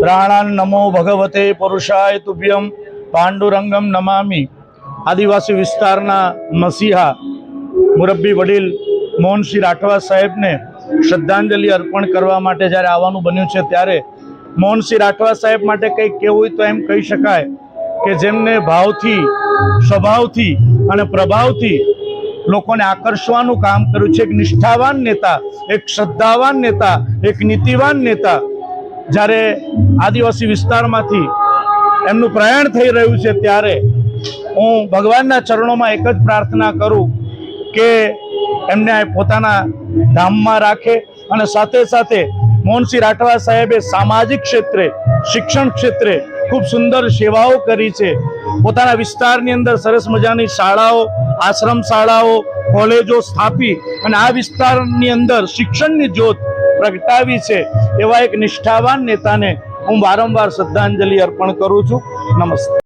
प्राणान् नमो भगवते पुरुषाय तुभ्यं पांडुरंगम नमामि। आदिवासी विस्तारना मसीहा मुरब्बी वडील मोहनसिंह राठवा साहेब ने श्रद्धांजलि अर्पण करवा माटे ज्यारे आववानुं बन्युं छे त्यारे मोहनसिंह राठवा साहेब माटे कंई कहेवुं होय तो एम कही शकाय के जेमने भावथी स्वभावथी अने प्रभावथी लोकोने आकर्षवानुं काम कर्युं छे। एक निष्ठावान नेता, एक श्रद्धावान नेता, एक नीतिवान नेता જ્યારે આદિવાસી વિસ્તારમાંથી એમનું પ્રયાણ થઈ રહ્યું છે ત્યારે હું ભગવાનના ચરણોમાં એક જ પ્રાર્થના કરું કે એમને પોતાના ધામમાં રાખે અને સાથે સાથે મોહનસિંહ રાઠવા સાહેબે સામાજિક ક્ષેત્રે શિક્ષણ ક્ષેત્રે ખૂબ સુંદર સેવાઓ કરી છે। પોતાના વિસ્તારની અંદર સરસ મજાની શાળાઓ, આશ્રમ શાળાઓ, કોલેજો સ્થાપી અને આ વિસ્તારની અંદર શિક્ષણની જ્યોત પ્રગટાવી છે। એવા એક નિષ્ઠાવાન નેતાને હું વારંવાર શ્રદ્ધાંજલિ અર્પણ કરું છું। નમસ્તે।